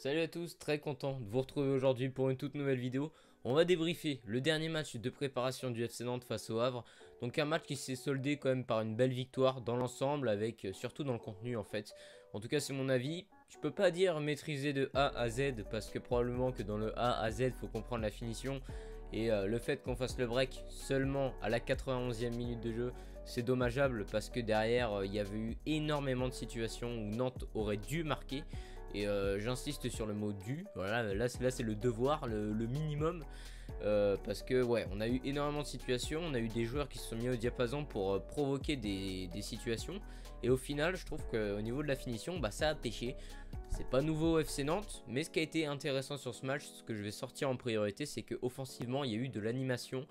Salut à tous, très content de vous retrouver aujourd'hui pour une toute nouvelle vidéo. On va débriefer le dernier match de préparation du FC Nantes face au Havre. Donc un match qui s'est soldé quand même par une belle victoire dans l'ensemble, avec surtout dans le contenu en fait. En tout cas c'est mon avis. Je peux pas dire maîtriser de A à Z parce que probablement que dans le A à Z il faut comprendre la finition. Et le fait qu'on fasse le break seulement à la 91e minute de jeu, c'est dommageable parce que derrière il y avait eu énormément de situations où Nantes aurait dû marquer. Et j'insiste sur le mot dû, voilà, là c'est le devoir, le minimum, parce que ouais, on a eu énormément de situations, on a eu des joueurs qui se sont mis au diapason pour provoquer des situations, et au final je trouve qu'au niveau de la finition, bah, ça a pêché. C'est pas nouveau au FC Nantes, mais ce qui a été intéressant sur ce match, ce que je vais sortir en priorité, c'est qu'offensivement il y a eu de l'animation,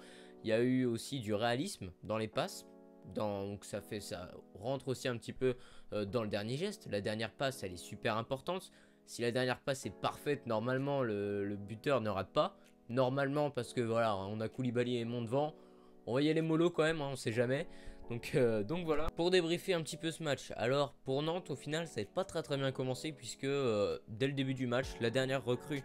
il y a eu aussi du réalisme dans les passes. Donc ça rentre aussi un petit peu dans le dernier geste. La dernière passe elle est super importante. Si la dernière passe est parfaite, normalement le buteur ne rate pas. Normalement, parce que voilà, on a Koulibaly et Mon devant. On va y aller mollo quand même, hein, on sait jamais. Donc voilà. Pour débriefer un petit peu ce match, alors pour Nantes au final ça n'a pas très bien commencé, puisque dès le début du match, la dernière recrue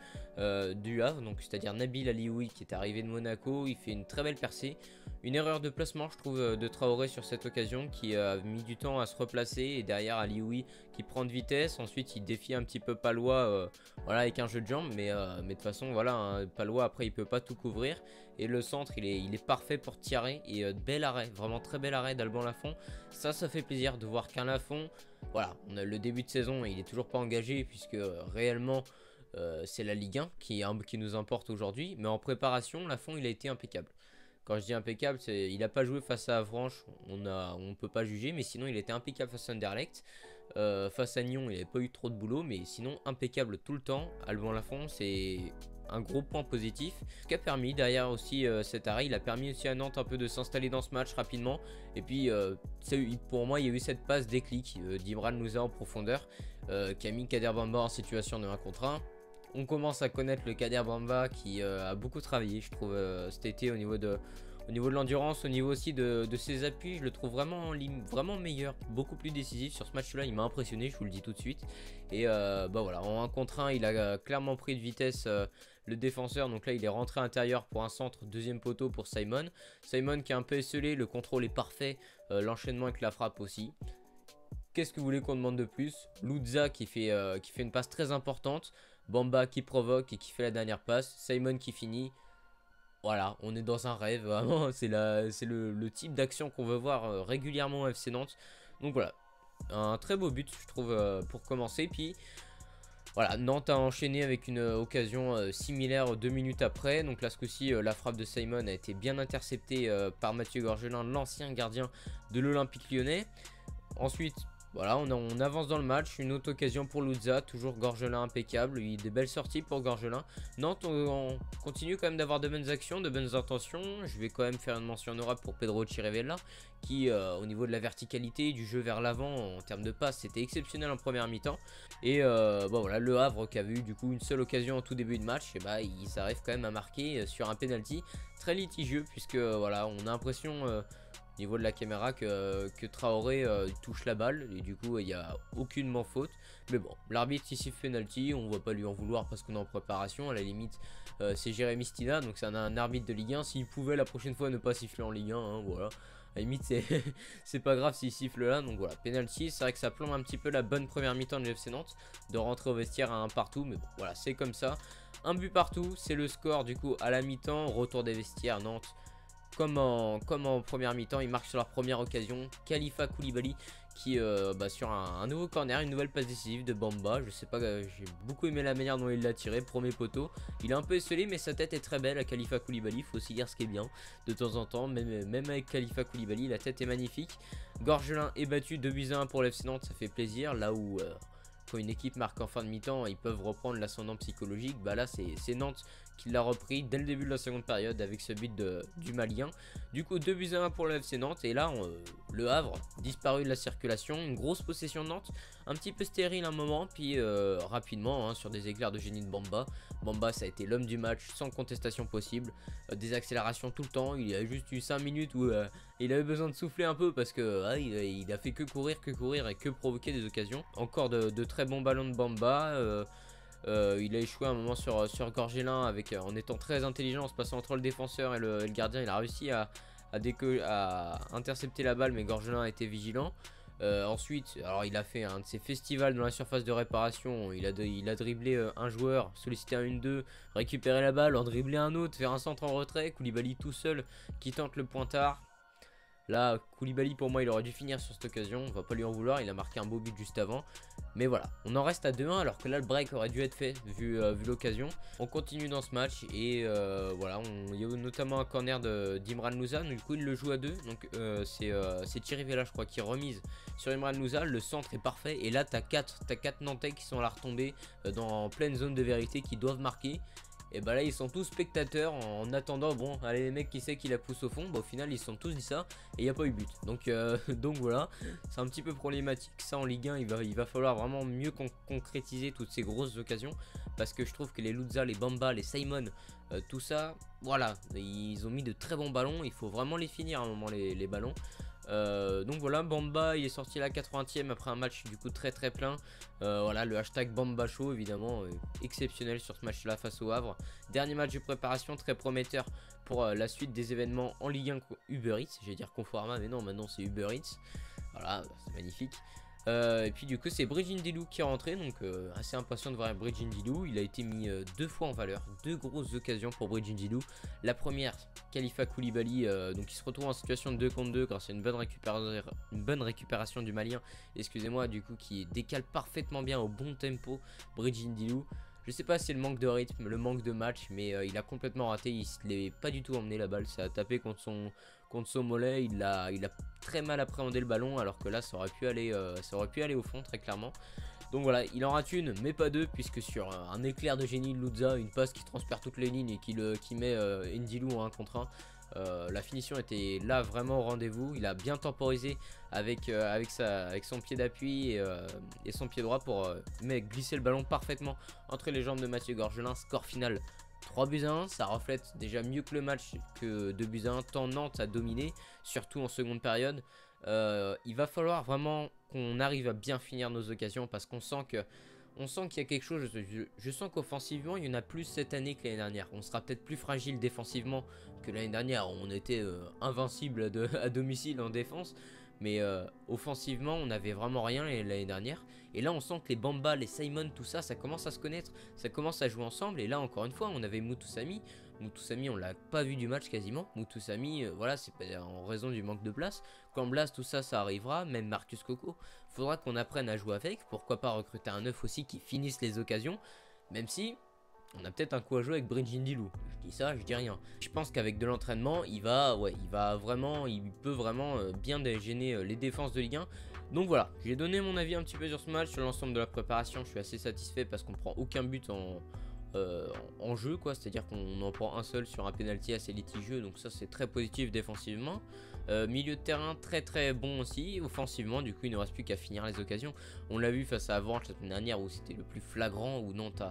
du Havre, donc c'est-à-dire Nabil Alioui qui est arrivé de Monaco, il fait une très belle percée. Une erreur de placement je trouve de Traoré sur cette occasion, qui a mis du temps à se replacer, et derrière Alioui qui prend de vitesse. Ensuite il défie un petit peu Palois, voilà, avec un jeu de jambes, mais de toute façon voilà, hein, Palois après il peut pas tout couvrir. Et le centre il est parfait pour tirer, et bel arrêt, vraiment très bel arrêt d'Alban Lafont. Ça fait plaisir de voir qu'un Lafont, voilà, on a le début de saison et il est toujours pas engagé, puisque réellement c'est la Ligue 1 qui nous importe aujourd'hui. Mais en préparation, Lafont il a été impeccable. Quand je dis impeccable, il n'a pas joué face à Avranches, on peut pas juger, mais sinon il était impeccable face à Anderlecht. Face à Nyon, il n'avait pas eu trop de boulot, mais sinon impeccable tout le temps. Alban Lafont, c'est un gros point positif. Ce qui a permis derrière aussi cet arrêt, il a permis aussi à Nantes un peu de s'installer dans ce match rapidement. Et puis pour moi, il y a eu cette passe déclic d'Ibran Louza en profondeur, qui a mis Kader Bamba en situation de 1 contre 1. On commence à connaître le Kader Bamba qui a beaucoup travaillé, je trouve, cet été au niveau de l'endurance, au niveau aussi de ses appuis. Je le trouve vraiment meilleur, beaucoup plus décisif sur ce match-là. Il m'a impressionné, je vous le dis tout de suite. Et bah voilà, en 1 contre 1, il a clairement pris de vitesse le défenseur. Donc là, il est rentré à l'intérieur pour un centre, deuxième poteau pour Simon. Simon qui est un peu esselé, le contrôle est parfait, l'enchaînement avec la frappe aussi. Qu'est-ce que vous voulez qu'on demande de plus? Louza qui fait une passe très importante. Bamba qui provoque et qui fait la dernière passe. Simon qui finit. Voilà, on est dans un rêve, vraiment, c'est le type d'action qu'on veut voir régulièrement au FC Nantes. Donc voilà, un très beau but, je trouve, pour commencer. Puis voilà, Nantes a enchaîné avec une occasion similaire 2 minutes après. Donc là, ce coup-ci, la frappe de Simon a été bien interceptée par Mathieu Gorgelin, l'ancien gardien de l'Olympique Lyonnais. Ensuite, voilà, on avance dans le match, une autre occasion pour Louza, toujours Gorgelin impeccable, des belles sorties pour Gorgelin. Nantes, on continue quand même d'avoir de bonnes actions, de bonnes intentions. Je vais quand même faire une mention honorable pour Pedro Chirivella, qui au niveau de la verticalité, du jeu vers l'avant, en termes de passe, c'était exceptionnel en première mi-temps. Et bon, voilà, le Havre qui avait eu du coup une seule occasion en tout début de match, et bah, ils arrivent quand même à marquer sur un penalty très litigieux, puisque voilà, on a l'impression niveau de la caméra que Traoré touche la balle, et du coup il n'y a aucunement faute. Mais bon, l'arbitre ici fait penalty, on va pas lui en vouloir parce qu'on est en préparation. À la limite c'est Jérémy Stina, donc c'est un arbitre de Ligue 1. S'il pouvait la prochaine fois ne pas siffler en Ligue 1, hein, voilà, à la limite c'est pas grave s'il siffle là. Donc voilà, penalty, c'est vrai que ça plombe un petit peu la bonne première mi-temps de l'FC Nantes, de rentrer au vestiaire à un partout. Mais bon, voilà, c'est comme ça, un but partout, c'est le score du coup à la mi-temps. Retour des vestiaires, Nantes comme en première mi-temps, ils marquent sur leur première occasion. Khalifa Koulibaly qui sur un nouveau corner, une nouvelle passe décisive de Bamba. Je sais pas, j'ai beaucoup aimé la manière dont il l'a tiré, premier poteau. Il est un peu esselé, mais sa tête est très belle à Khalifa Koulibaly, faut aussi dire ce qui est bien de temps en temps. Même avec Khalifa Koulibaly, la tête est magnifique. Gorgelin est battu 2-1 pour l'FC Nantes, ça fait plaisir. Là où quand une équipe marque en fin de mi-temps, ils peuvent reprendre l'ascendant psychologique. Bah là c'est Nantes qui l'a repris dès le début de la seconde période avec ce but du Malien. Du coup 2-1 pour le FC Nantes. Et là le Havre disparu de la circulation, une grosse possession de Nantes, un petit peu stérile un moment, puis rapidement sur des éclairs de génie de Bamba. Bamba, ça a été l'homme du match sans contestation possible, des accélérations tout le temps. Il y a juste eu 5 minutes où il avait besoin de souffler un peu parce que il a fait que courir et que provoquer des occasions. Encore de très bons ballons de Bamba. Il a échoué un moment sur Gorgelin en étant très intelligent, en se passant entre le défenseur et le gardien. Il a réussi à intercepter la balle, mais Gorgelin a été vigilant. Ensuite, alors il a fait un de ses festivals dans la surface de réparation. Il a dribblé un joueur, sollicité un 1-2, récupéré la balle, en dribbler un autre, faire un centre en retrait. Koulibaly tout seul qui tente le pointard. Là, Koulibaly pour moi il aurait dû finir sur cette occasion, on va pas lui en vouloir, il a marqué un beau but juste avant. Mais voilà, on en reste à 2-1 alors que là le break aurait dû être fait vu l'occasion. On continue dans ce match et voilà, il y a notamment un corner d'Imran Louza, du coup il le joue à 2. Donc c'est Thierry Vella je crois qui remise sur Imran Louza, le centre est parfait. Et là t'as 4 Nantais qui sont à la retombée dans pleine zone de vérité qui doivent marquer. Et bah là ils sont tous spectateurs en attendant, bon allez les mecs qui sait qui la pousse au fond. Bah au final ils se sont tous dit ça et il n'y a pas eu but. Donc voilà, c'est un petit peu problématique ça en Ligue 1. Il va falloir vraiment mieux concrétiser toutes ces grosses occasions. Parce que je trouve que les Louza, les Bamba, les Simon, tout ça, voilà, ils ont mis de très bons ballons. Il faut vraiment les finir à un moment les ballons. Donc voilà, Bamba il est sorti là 80e après un match du coup très plein. Voilà, le hashtag Bamba Show évidemment exceptionnel sur ce match là face au Havre. Dernier match de préparation très prometteur pour la suite des événements en Ligue 1 Uber Eats. J'allais dire Conforama mais non, maintenant c'est Uber Eats. Voilà, c'est magnifique. Et puis du coup c'est Brigid Ndilou qui est rentré, donc assez impatient de voir Brigid Ndilou. Il a été mis 2 fois en valeur, 2 grosses occasions pour Brigid Ndilou. La première, Khalifa Koulibaly, donc il se retrouve en situation de 2 contre 2 grâce à une bonne récupération du Malien, excusez-moi, du coup qui décale parfaitement bien au bon tempo Brigid Ndilou. Je sais pas si c'est le manque de rythme, le manque de match, mais il a complètement raté, il ne l'avait pas du tout emmené la balle, ça a tapé contre son mollet, il a très mal appréhendé le ballon alors que là ça aurait pu aller au fond très clairement. Donc voilà, il en rate une mais pas deux puisque sur un éclair de génie de Louza, une passe qui transperce toutes les lignes et qui met Ndilou en 1 contre 1. La finition était là vraiment au rendez-vous. Il a bien temporisé avec son pied d'appui et son pied droit pour glisser le ballon parfaitement entre les jambes de Mathieu Gorgelin. Score final 3-1, ça reflète déjà mieux que le match que 2-1, tant Nantes a dominé, surtout en seconde période. Il va falloir vraiment qu'on arrive à bien finir nos occasions parce qu'on sent qu'il y a quelque chose. Je sens qu'offensivement il y en a plus cette année que l'année dernière. On sera peut-être plus fragile défensivement que l'année dernière, on était invincible à domicile en défense. Mais offensivement on n'avait vraiment rien l'année dernière. Et là on sent que les Bamba, les Simon, tout ça, ça commence à se connaître, ça commence à jouer ensemble. Et là encore une fois on avait Moutoussamy on l'a pas vu du match quasiment. Moutoussamy voilà, c'est en raison du manque de place. Quand Blas tout ça arrivera, même Marcus Coco. Faudra qu'on apprenne à jouer avec. Pourquoi pas recruter un neuf aussi qui finisse les occasions. Même si on a peut-être un coup à jouer avec Brigid Ndilou. Je dis ça, je dis rien. Je pense qu'avec de l'entraînement, il peut vraiment bien gêner les défenses de Ligue 1. Donc voilà, j'ai donné mon avis un petit peu sur ce match, sur l'ensemble de la préparation. Je suis assez satisfait parce qu'on prend aucun but en jeu, quoi. C'est-à-dire qu'on en prend un seul sur un penalty assez litigieux. Donc ça, c'est très positif défensivement. Milieu de terrain très bon aussi. Offensivement, du coup, il ne reste plus qu'à finir les occasions. On l'a vu face à Avranches la semaine dernière où c'était le plus flagrant, où Nantes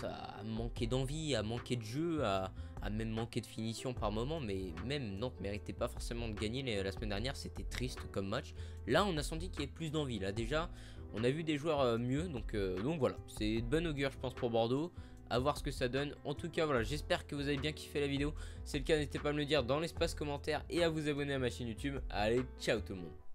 a manqué d'envie, a manqué de jeu, a même manqué de finition par moment. Mais même Nantes méritait pas forcément de gagner la semaine dernière, c'était triste comme match. Là on a senti qu'il y avait plus d'envie, là déjà on a vu des joueurs mieux, donc voilà, c'est de bonne augure je pense pour Bordeaux. À voir ce que ça donne. En tout cas voilà, j'espère que vous avez bien kiffé la vidéo. Si c'est le cas, n'hésitez pas à me le dire dans l'espace commentaire et à vous abonner à ma chaîne YouTube. Allez, ciao tout le monde.